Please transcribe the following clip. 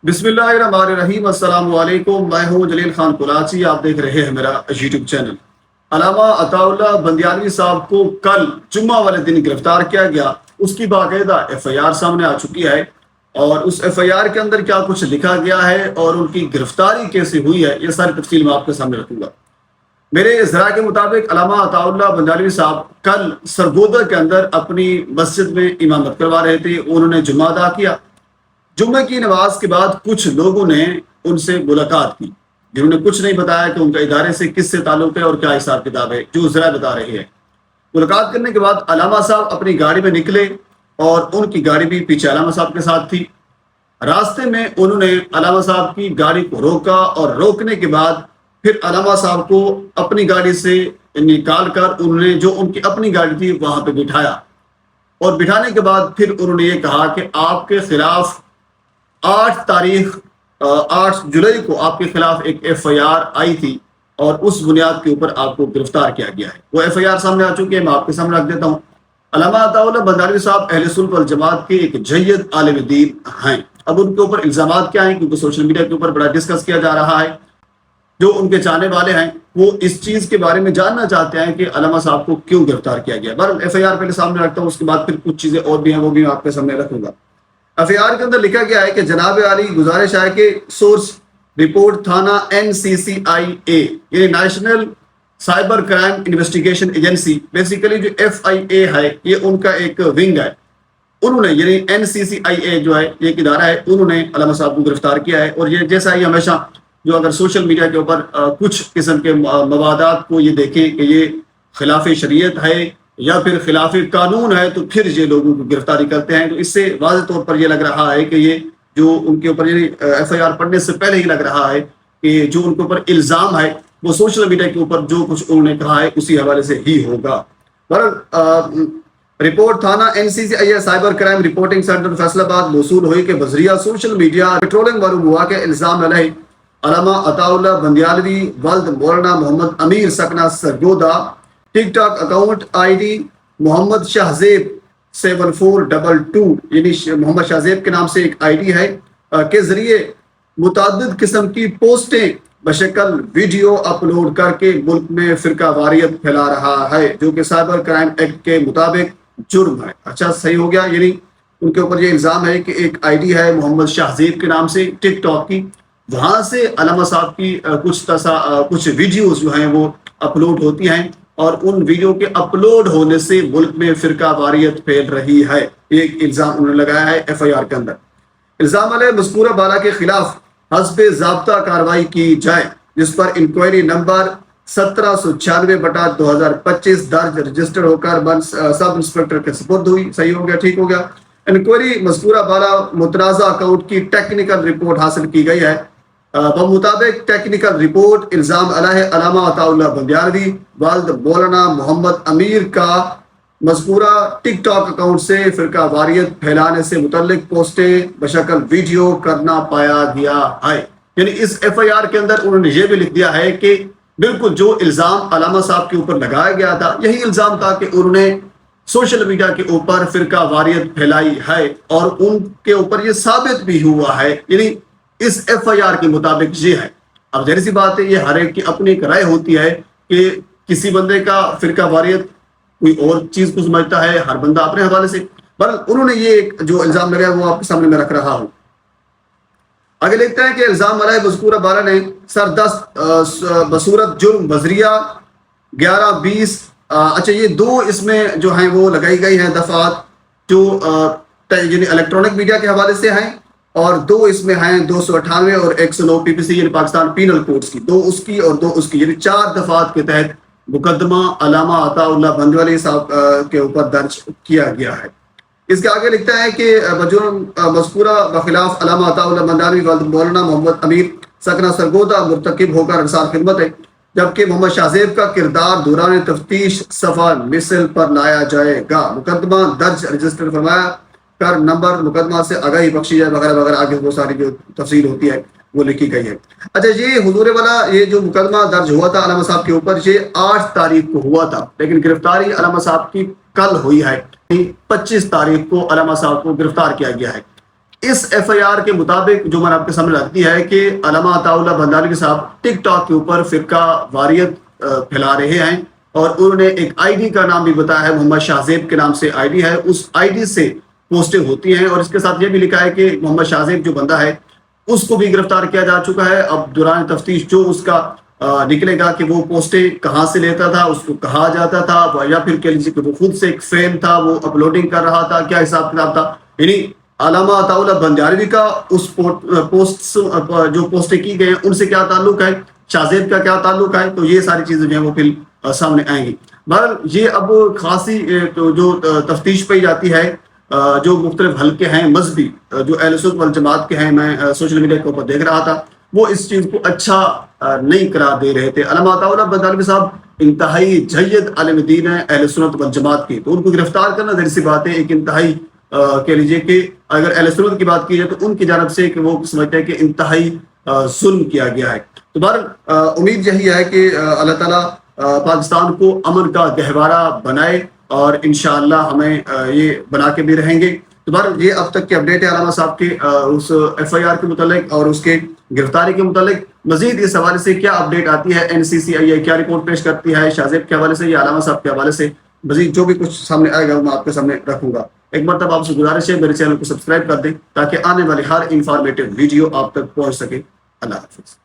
بسم اللہ الرحمن الرحیم، السلام علیکم۔ میں ہوں جلیل خان کولاچی، آپ دیکھ رہے ہیں میرا یوٹیوب چینل۔ علامہ عطا اللہ بندیالوی صاحب کو کل جمعہ والے دن گرفتار کیا گیا، اس کی باقاعدہ ایف آئی آر سامنے آ چکی ہے، اور اس ایف آئی آر کے اندر کیا کچھ لکھا گیا ہے اور ان کی گرفتاری کیسے ہوئی ہے، یہ ساری تفصیل میں آپ کے سامنے رکھوں گا۔ میرے ذرائع کے مطابق علامہ عطا اللہ بندیالوی صاحب کل سرگودا کے اندر اپنی مسجد میں امامت کروا رہے تھے، انہوں نے جمعہ ادا کیا۔ جمعے کی نماز کے بعد کچھ لوگوں نے ان سے ملاقات کی، جنہوں نے کچھ نہیں بتایا کہ ان کا ادارے سے کس سے تعلق ہے اور کیا حساب کتاب ہے، جو ذرائع بتا رہے ہیں۔ ملاقات کرنے کے بعد علامہ صاحب اپنی گاڑی میں نکلے اور ان کی گاڑی بھی پیچھے علامہ صاحب کے ساتھ تھی۔ راستے میں انہوں نے علامہ صاحب کی گاڑی کو روکا، اور روکنے کے بعد پھر علامہ صاحب کو اپنی گاڑی سے نکال کر انہوں نے جو ان کی اپنی گاڑی تھی وہاں پہ بٹھایا، اور بٹھانے کے بعد پھر انہوں نے یہ کہا کہ آپ کے خلاف 8 جولائی کو آپ کے خلاف ایک ایف آئی آر آئی تھی، اور اس بنیاد کے اوپر آپ کو گرفتار کیا گیا ہے۔ وہ ایف آئی آر سامنے آ چکی ہے، میں آپ کے سامنے رکھ دیتا ہوں۔ علامہ عطا اللہ بندیالوی صاحب اہل سنت والجماعت کے ایک جید عالم دین ہیں۔ اب ان کے اوپر الزامات کیا ہیں، کیونکہ سوشل میڈیا کے اوپر بڑا ڈسکس کیا جا رہا ہے۔ جو ان کے چاہنے والے ہیں وہ اس چیز کے بارے میں جاننا چاہتے ہیں کہ علامہ صاحب کو کیوں گرفتار کیا گیا۔ بہرحال ایف آئی آر پہلے سامنے رکھتا ہوں، اس کے بعد پھر کچھ چیزیں اور بھی ہیں، وہ بھی میں آپ کے سامنے رکھوں گا۔ ایف آئی آر کے اندر لکھا گیا ہے کہ جناب عالی گزارش ہے کہ سورس رپورٹ تھانہ NCCIA یعنی national cyber crime investigation agency, basically جو FIA ہے یہ ان کا ایک ونگ ہے، انہوں نے یعنی NCCIA جو ہے یہ ایک ادارہ ہے، انہوں نے علامہ صاحب کو گرفتار کیا ہے۔ اور یہ جیسا ہی ہمیشہ جو اگر سوشل میڈیا کے اوپر کچھ قسم کے موادات کو یہ دیکھیں کہ یہ خلاف شریعت ہے یا پھر خلاف قانون ہے، تو پھر یہ لوگوں کو گرفتاری کرتے ہیں۔ تو اس سے واضح طور پر یہ لگ رہا ہے کہ یہ جو ان کے اوپر یعنی ایف آئی آر پڑھنے سے پہلے ہی لگ رہا ہے کہ جو ان کے اوپر الزام ہے وہ سوشل میڈیا کے اوپر جو کچھ انہوں نے کہا ہے اسی حوالے سے ہی ہوگا۔ بہرحال رپورٹ تھانہ NCCIA cyber crime reporting centre Faisal آباد موصول ہوئی کہ بذریعہ سوشل میڈیا پیٹرولنگ معلوم ہوا کہ الزام علیہ علامہ عطا اللہ بندیالوی ولد مولانا محمد امیر سکنہ سرگودا، ٹک ٹاک اکاؤنٹ آئی ڈی محمد شاہزیب 7422 یعنی محمد شاہزیب کے نام سے ایک آئی ڈی ہے، کے ذریعے متعدد قسم کی پوسٹیں بشکل ویڈیو اپلوڈ کر کے ملک میں فرقہ واریت پھیلا رہا ہے، جو کہ سائبر کرائم ایکٹ کے مطابق جرم ہے۔ اچھا صحیح ہو گیا، یعنی ان کے اوپر یہ الزام ہے کہ ایک آئی ڈی ہے محمد شاہزیب کے نام سے ٹک ٹاک کی، وہاں سے علامہ صاحب کی کچھ ویڈیوز جو ہیں وہ اپلوڈ ہوتی ہیں، اور ان ویڈیو کے اپلوڈ ہونے سے ملک میں فرقہ واریت پھیل رہی ہے۔ ایک الزام انہوں نے لگایا ہے ایف آئی آر کے اندر۔ الزام علیہ مذکورہ بالا کے خلاف حسب ضابطہ کارروائی کی جائے، جس پر انکوائری نمبر 1796/2025 درج رجسٹر ہو کر سب انسپکٹر کے سپرد ہوئی۔ صحیح ہو گیا، ٹھیک ہو گیا۔ انکوائری مذکورہ بالا متنازع اکاؤنٹ کی ٹیکنیکل رپورٹ حاصل کی گئی ہے۔ بمطابق ٹیکنیکل رپورٹ الزام علیہ علامہ عطا اللہ بندیالوی والد مولانا محمد امیر کا مذکورہ ٹک ٹاک اکاؤنٹ سے فرقہ واریت پھیلانے سے متعلق پوسٹیں بشکل ویڈیو کرنا پایا گیا ہے۔ یعنی اس ایف آئی آر کے اندر انہوں نے یہ بھی لکھ دیا ہے کہ بالکل جو الزام علامہ صاحب کے اوپر لگایا گیا تھا یہی الزام تھا کہ انہوں نے سوشل میڈیا کے اوپر فرقہ واریت پھیلائی ہے، اور ان کے اوپر یہ ثابت بھی ہوا ہے۔ یعنی اس ایف آئی آر کے مطابق یہ ہے۔ اب ظاہر سی بات ہے، یہ ہر ایک کی اپنی ایک رائے ہوتی ہے کہ کسی بندے کا فرقہ واریت کوئی اور چیز کو سمجھتا ہے، ہر بندہ اپنے حوالے سے۔ بہرحال انہوں نے یہ جو الزام لگایا وہ آپ کے سامنے میں رکھ رہا ہوں۔ آگے لکھتے ہیں کہ الزام علیہ مذکورہ بالا نے سردست بصورت جرم بذریعہ 11-20 اچھا یہ دو اس میں جو ہیں وہ لگائی گئی ہیں دفعات، جو یعنی الیکٹرانک میڈیا کے حوالے سے ہیں، اور دو اس میں ہیں 298 اور 109 PPC یعنی پاکستان پینل کوڈز کی، دو اس کی اور دو اس کی، یعنی 4 دفعات کے تحت مقدمہ علامہ عطا اللہ بندیالوی صاحب کے اوپر درج کیا گیا ہے۔ اس کے آگے لکھتا ہے کہ بجرم مذکورہ بخلاف علامہ عطا اللہ بندیالوی والد مولانا محمد امیر سکنہ سرگودا مرتکب ہو کر ارسال خدمت ہے، جبکہ محمد شاہزیب کا کردار دوران تفتیش صفحہ مثل پر لایا جائے گا۔ مقدمہ درج رجسٹر فرمایا کر نمبر مقدمہ سے آگاہی بخشی جائے وغیرہ وغیرہ، آگے وہ ساری جو تفصیل ہوتی ہے وہ لکھی گئی ہے۔ اچھا یہ حضور والا یہ جو مقدمہ درج ہوا تھا علامہ صاحب کے اوپر، یہ 8 تاریخ کو ہوا تھا، لیکن گرفتاری علامہ صاحب کی کل ہوئی ہے، 25 تاریخ کو علامہ صاحب کو گرفتار کیا گیا ہے۔ اس ایف آئی آر کے مطابق جو میں نے آپ کے سامنے رکھ دیا ہے کہ علامہ عطا اللہ بندالوی صاحب ٹک ٹاک کے اوپر فرقہ واریت پھیلا رہے ہیں، اور انہوں نے ایک آئی ڈی کا نام بھی بتایا ہے، محمد شاہزیب کے نام سے آئی ڈی ہے، اس آئی ڈی سے پوسٹیں ہوتی ہیں، اور اس کے ساتھ یہ بھی لکھا ہے کہ محمد شاہزیب جو بندہ ہے اس کو بھی گرفتار کیا جا چکا ہے۔ اب دوران تفتیش جو اس کا نکلے گا کہ وہ پوسٹیں کہاں سے لیتا تھا، اس کو کہا جاتا تھا، یا پھر کہہ لیجیے کہ وہ خود سے ایک فین تھا، وہ اپلوڈنگ کر رہا تھا، کیا حساب کتاب تھا۔ یعنی علامہ عطا اللہ بندیالوی کا اس پوسٹ جو پوسٹیں کی گئی ہیں ان سے کیا تعلق ہے، شاہزیب کا کیا تعلق ہے، تو یہ ساری چیزیں جو ہیں وہ پھر سامنے آئیں گی۔ بہرحال یہ اب خاصی جو تفتیش پی جاتی ہے، جو مختلف حلقے ہیں مذہبی جو اہل سنت والجماعت کے ہیں، میں سوشل میڈیا کے اوپر دیکھ رہا تھا، وہ اس چیز کو اچھا نہیں قرار دے رہے تھے۔ علامہ عطا اللہ بندالوی صاحب انتہائی جید عالم دین ہے اہل سنت والجماعت کی، تو ان کو گرفتار کرنا ظاہر سی بات ہے ایک انتہائی کہہ لیجیے کہ اگر اہل سنت کی بات کی جائے تو ان کی جانب سے کہ وہ سمجھتے ہیں کہ انتہائی ظلم کیا گیا ہے۔ تو بہرحال امید یہی ہے کہ اللہ تعالیٰ پاکستان کو امن کا گہوارہ بنائے، اور انشاءاللہ ہمیں یہ بنا کے بھی رہیں گے۔ تو بہرحال یہ اب تک کے اپڈیٹ ہے علامہ صاحب کے اس ایف آئی آر کے متعلق اور اس کے گرفتاری کے متعلق۔ مزید اس حوالے سے کیا اپڈیٹ آتی ہے، NCCI کیا رپورٹ پیش کرتی ہے شاہزیب کے حوالے سے یا علامہ صاحب کے حوالے سے، مزید جو بھی کچھ سامنے آئے گا وہ میں آپ کے سامنے رکھوں گا۔ ایک مرتبہ آپ سے گزارش ہے میرے چینل کو سبسکرائب کر دیں تاکہ آنے والی ہر انفارمیٹیو ویڈیو آپ تک پہنچ سکے۔ اللہ حافظ۔